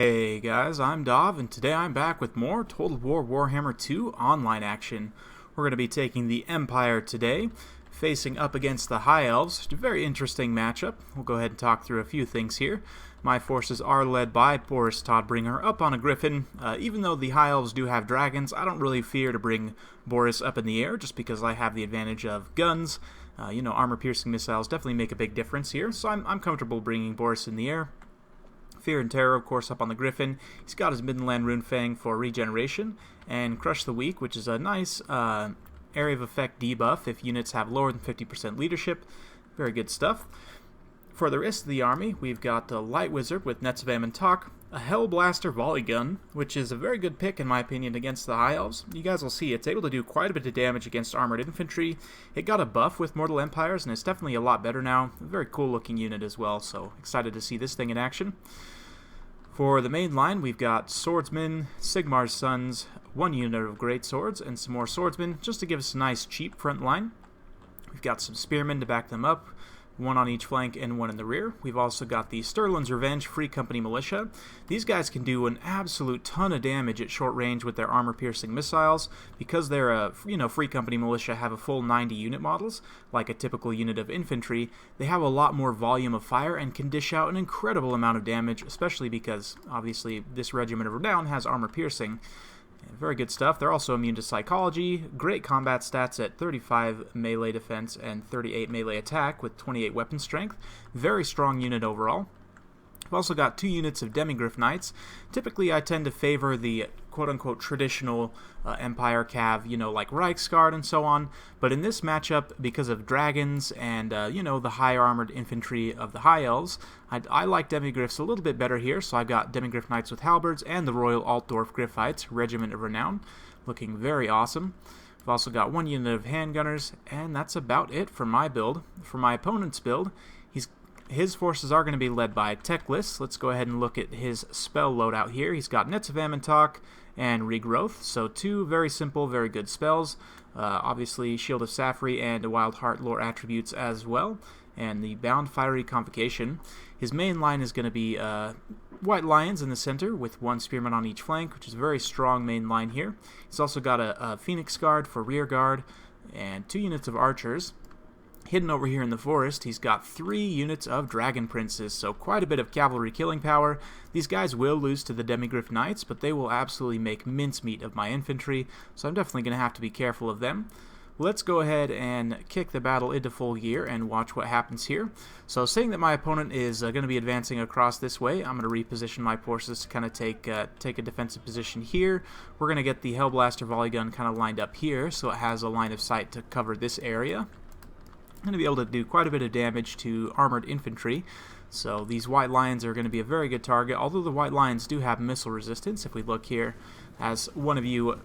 Hey guys, I'm Dov, and today I'm back with more Total War Warhammer 2 online action. We're going to be taking the Empire today, facing up against the High Elves. It's a very interesting matchup. We'll go ahead and talk through a few things here. My forces are led by Boris Todbringer up on a Griffin. Even though the High Elves do have dragons, I don't really fear to bring Boris up in the air just because I have the advantage of guns. Armor-piercing missiles definitely make a big difference here, so I'm comfortable bringing Boris in the air. Fear and Terror, of course, up on the Griffin. He's got his Midland Runefang for regeneration, and Crush the Weak, which is a nice area of effect debuff if units have lower than 50% leadership. Very good stuff. For the rest of the army, we've got a Light Wizard with Nets of Am and Talk, a Hellblaster Volley Gun, which is a very good pick in my opinion against the High Elves. You guys will see it's able to do quite a bit of damage against armored infantry. It got a buff with Mortal Empires, and it's definitely a lot better now. A very cool looking unit as well, so excited to see this thing in action. For the main line, we've got Swordsmen, Sigmar's Sons, one unit of Great Swords, and some more Swordsmen, just to give us a nice cheap front line. We've got some Spearmen to back them up, one on each flank and one in the rear. We've also got the Sterling's Revenge Free Company Militia. These guys can do an absolute ton of damage at short range with their armor-piercing missiles. Because they're a Free Company Militia have a full 90 unit models, like a typical unit of infantry, they have a lot more volume of fire and can dish out an incredible amount of damage, especially because, obviously, this Regiment of Renown has armor-piercing. Very good stuff. They're also immune to psychology, great combat stats at 35 melee defense and 38 melee attack with 28 weapon strength. Very strong unit overall. We've also got 2 units of Demigryph Knights. Typically, I tend to favor the quote-unquote traditional Empire Cav, like Reichsguard and so on. But in this matchup, because of dragons and, the higher armored infantry of the High Elves, I like Demigryphs a little bit better here. So I've got Demigryph Knights with Halberds and the Royal Altdorf Griffites, Regiment of Renown, looking very awesome. We've also got 1 unit of Handgunners, and that's about it for my build. For my opponent's build, his forces are going to be led by Teclis. Let's go ahead and look at his spell loadout here. He's got Nets of Am and Talk and Regrowth, so 2 very simple, very good spells. Obviously, Shield of Safri and Wild Heart lore attributes as well, and the Bound Fiery Convocation. His main line is going to be White Lions in the center with 1 Spearman on each flank, which is a very strong main line here. He's also got a Phoenix Guard for rear guard and 2 units of Archers. Hidden over here in the forest, he's got 3 units of Dragon Princes, so quite a bit of cavalry killing power. These guys will lose to the Demigryph Knights, but they will absolutely make mincemeat of my infantry, so I'm definitely going to have to be careful of them. Let's go ahead and kick the battle into full gear and watch what happens here. So saying that my opponent is going to be advancing across this way, I'm going to reposition my forces to kind of take a defensive position here. We're going to get the Hellblaster Volley Gun kind of lined up here, so it has a line of sight to cover this area. I'm going to be able to do quite a bit of damage to armored infantry, so these White Lions are going to be a very good target, although the White Lions do have missile resistance. If we look here, as one of you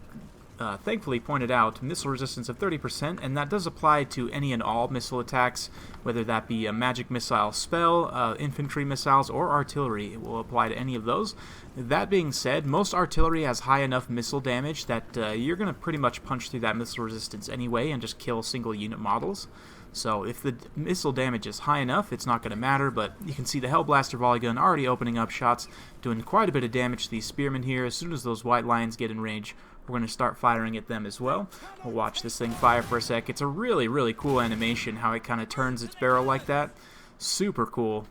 thankfully pointed out, missile resistance of 30%, and that does apply to any and all missile attacks, whether that be a magic missile spell, infantry missiles, or artillery. It will apply to any of those. That being said, most artillery has high enough missile damage that you're going to pretty much punch through that missile resistance anyway and just kill single unit models. So if the missile damage is high enough, it's not going to matter, but you can see the Hellblaster Volley Gun already opening up shots, doing quite a bit of damage to these spearmen here. As soon as those White Lions get in range, we're going to start firing at them as well. We'll watch this thing fire for a sec. It's a really, really cool animation, how it kind of turns its barrel like that. Super cool.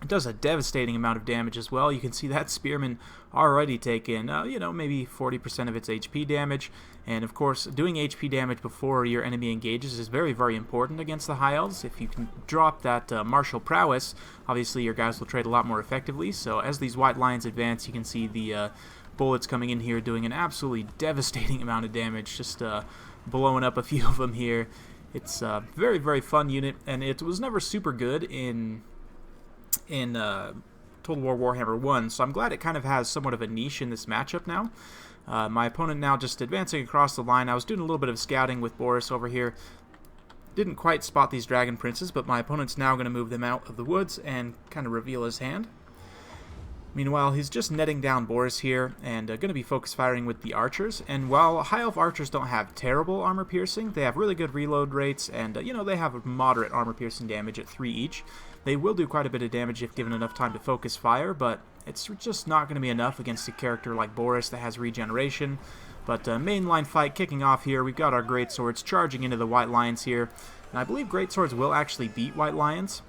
It does a devastating amount of damage as well. You can see that Spearman already taken, maybe 40% of its HP damage. And of course, doing HP damage before your enemy engages is very, very important against the High Elves. If you can drop that martial prowess, obviously your guys will trade a lot more effectively. So as these White Lions advance, you can see the bullets coming in here doing an absolutely devastating amount of damage, just blowing up a few of them here. It's a very, very fun unit, and it was never super good in Total War Warhammer 1, so I'm glad it kind of has somewhat of a niche in this matchup now. My opponent now just advancing across the line. I was doing a little bit of scouting with Boris over here. Didn't quite spot these Dragon Princes, but my opponent's now going to move them out of the woods and kind of reveal his hand. Meanwhile, he's just netting down Boris here and going to be focus firing with the archers. And while High Elf archers don't have terrible armor piercing, they have really good reload rates, and they have moderate armor piercing damage at 3 each. They will do quite a bit of damage if given enough time to focus fire, but it's just not going to be enough against a character like Boris that has regeneration. But mainline fight kicking off here. We've got our greatswords charging into the White Lions here. And I believe greatswords will actually beat White Lions.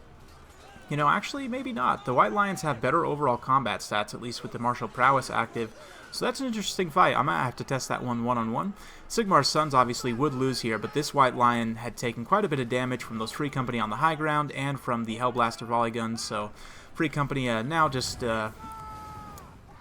You know, actually, maybe not. The White Lions have better overall combat stats, at least with the martial prowess active. So that's an interesting fight. I might have to test that one-on-one. Sigmar's Sons obviously would lose here, but this White Lion had taken quite a bit of damage from those Free Company on the high ground and from the Hellblaster Volley Gun. So Free Company now just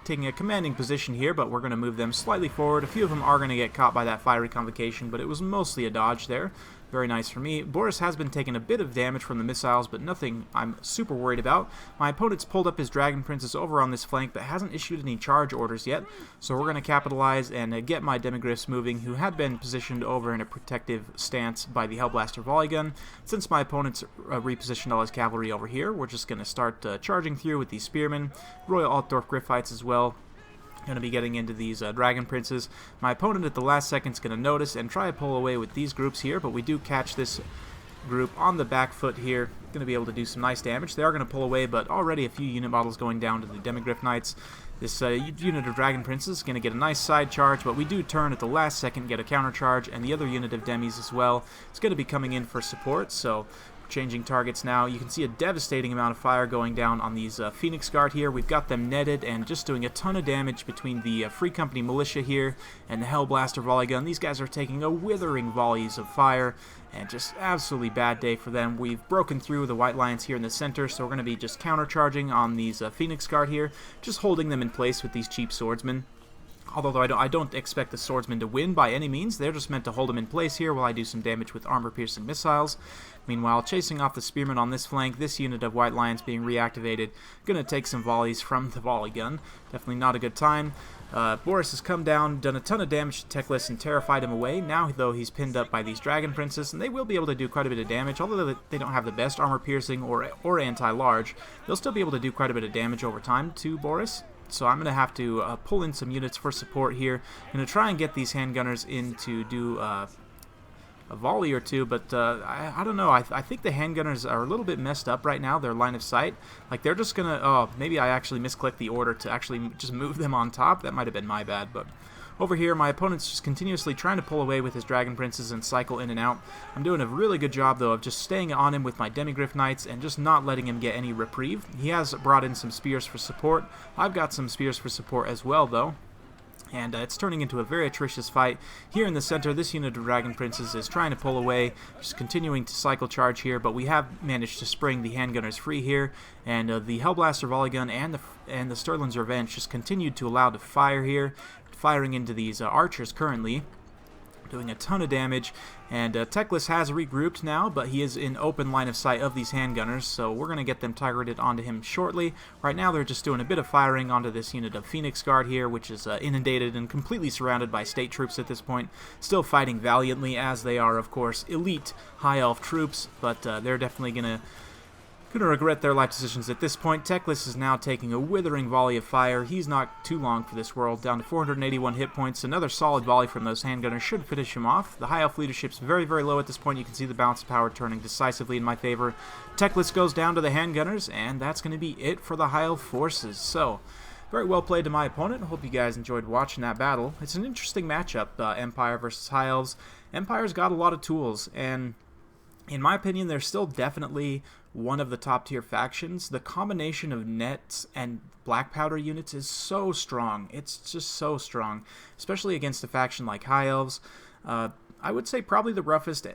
taking a commanding position here, but we're going to move them slightly forward. A few of them are going to get caught by that fiery convocation, but it was mostly a dodge there. Very nice for me. Boris has been taking a bit of damage from the missiles, but nothing I'm super worried about. My opponent's pulled up his Dragon Princess over on this flank, but hasn't issued any charge orders yet, so we're going to capitalize and get my Demigryphs moving, who had been positioned over in a protective stance by the Hellblaster Volley Gun. Since my opponent's repositioned all his cavalry over here, we're just going to start charging through with these Spearmen, Royal Altdorf Gryphites as well. Going to be getting into these Dragon Princes. My opponent at the last second is going to notice and try to pull away with these groups here, but we do catch this group on the back foot here. Going to be able to do some nice damage. They are going to pull away, but already a few unit models going down to the Demigryph Knights. This unit of Dragon Princes is going to get a nice side charge, but we do turn at the last second, get a counter charge, and the other unit of Demis as well is going to be coming in for support, so changing targets now. You can see a devastating amount of fire going down on these Phoenix Guard here. We've got them netted and just doing a ton of damage between the Free Company Militia here and the Hellblaster Volley Gun. These guys are taking a withering volleys of fire, and just absolutely bad day for them. We've broken through the White Lions here in the center, so we're going to be just countercharging on these Phoenix Guard here, just holding them in place with these cheap swordsmen. Although I don't expect the swordsmen to win by any means. They're just meant to hold them in place here while I do some damage with armor-piercing missiles. Meanwhile, chasing off the spearmen on this flank, this unit of White Lions being reactivated. Going to take some volleys from the volley gun. Definitely not a good time. Boris has come down, done a ton of damage to Teclis and terrified him away. Now, though, he's pinned up by these Dragon Princes, and they will be able to do quite a bit of damage. Although they don't have the best armor-piercing or anti-large, they'll still be able to do quite a bit of damage over time to Boris. So I'm going to have to pull in some units for support here. I'm going to try and get these handgunners in to do a volley or two, but I don't know. I think the handgunners are a little bit messed up right now, their line of sight. Like, they're just going to... Oh, maybe I actually misclicked the order to actually just move them on top. That might have been my bad, but... Over here, my opponent's just continuously trying to pull away with his Dragon Princes and cycle in and out. I'm doing a really good job, though, of just staying on him with my Demigryph Knights and just not letting him get any reprieve. He has brought in some spears for support. I've got some spears for support as well, though. And it's turning into a very atrocious fight. Here in the center, this unit of Dragon Princes is trying to pull away, just continuing to cycle charge here, but we have managed to spring the handgunners free here, and the Hellblaster Volley Gun and the Sterling's Revenge just continued to allow to fire here, firing into these archers currently, doing a ton of damage, and Teclis has regrouped now, but he is in open line of sight of these handgunners, so we're going to get them targeted onto him shortly. Right now they're just doing a bit of firing onto this unit of Phoenix Guard here, which is inundated and completely surrounded by state troops at this point, still fighting valiantly, as they are, of course, elite High Elf troops, but they're definitely going to regret their life decisions at this point. Teclis is now taking a withering volley of fire. He's not too long for this world, down to 481 hit points. Another solid volley from those handgunners should finish him off. The High Elf leadership's very, very low at this point. You can see the balance of power turning decisively in my favor. Teclis goes down to the handgunners, and that's going to be it for the High Elf forces. So, very well played to my opponent. Hope you guys enjoyed watching that battle. It's an interesting matchup, Empire versus High Elves. Empire's got a lot of tools, and in my opinion, they're still definitely one of the top tier factions. The combination of nets and blackpowder units is so strong. It's just so strong, especially against a faction like High Elves. I would say probably the roughest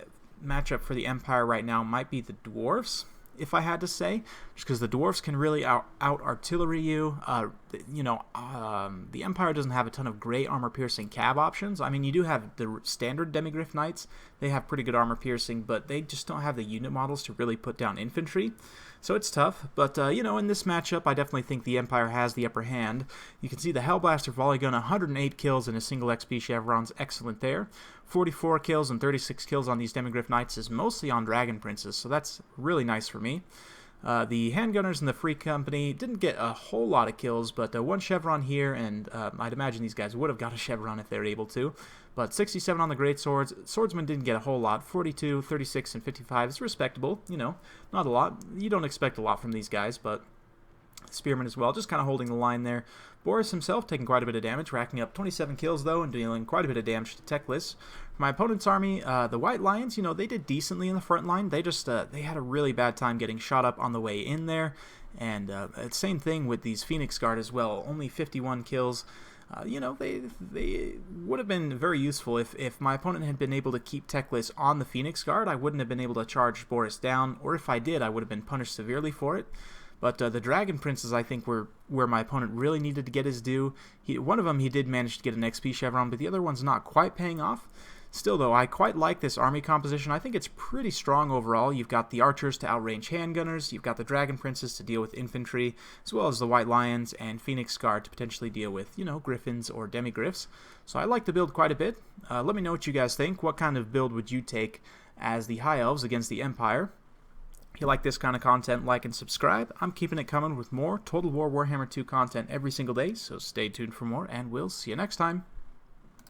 matchup for the Empire right now might be the Dwarfs, if I had to say, just because the Dwarfs can really out-artillery you. The Empire doesn't have a ton of great armor-piercing cab options. I mean, you do have the standard Demigryph Knights. They have pretty good armor-piercing, but they just don't have the unit models to really put down infantry. So it's tough, but, in this matchup, I definitely think the Empire has the upper hand. You can see the Hellblaster Volley Gun, 108 kills in a single XP chevrons, excellent there. 44 kills and 36 kills on these Demigryph Knights is mostly on Dragon Princes, so that's really nice for me. The handgunners in the Free Company didn't get a whole lot of kills, but one chevron here, and I'd imagine these guys would have got a chevron if they were able to. But 67 on the greatswords. Swordsmen didn't get a whole lot. 42, 36, and 55 is respectable. Not a lot. You don't expect a lot from these guys, but Spearman as well, just kind of holding the line there. Boris himself taking quite a bit of damage, racking up 27 kills though, and dealing quite a bit of damage to Teclis. For my opponent's army, the White Lions, you know, they did decently in the front line. They just they had a really bad time getting shot up on the way in there, and same thing with these Phoenix Guard as well. Only 51 kills. You know, they would have been very useful if my opponent had been able to keep Teclis on the Phoenix Guard. I wouldn't have been able to charge Boris down, or if I did, I would have been punished severely for it. But the Dragon Princes, I think, were where my opponent really needed to get his due. One of them, he did manage to get an XP Chevron, but the other one's not quite paying off. Still, though, I quite like this army composition. I think it's pretty strong overall. You've got the archers to outrange handgunners. You've got the Dragon Princes to deal with infantry, as well as the White Lions and Phoenix Guard to potentially deal with, you know, Griffins or Demigriffs. So I like the build quite a bit. Let me know what you guys think. What kind of build would you take as the High Elves against the Empire? If you like this kind of content, like and subscribe. I'm keeping it coming with more Total War Warhammer 2 content every single day, so stay tuned for more, and we'll see you next time.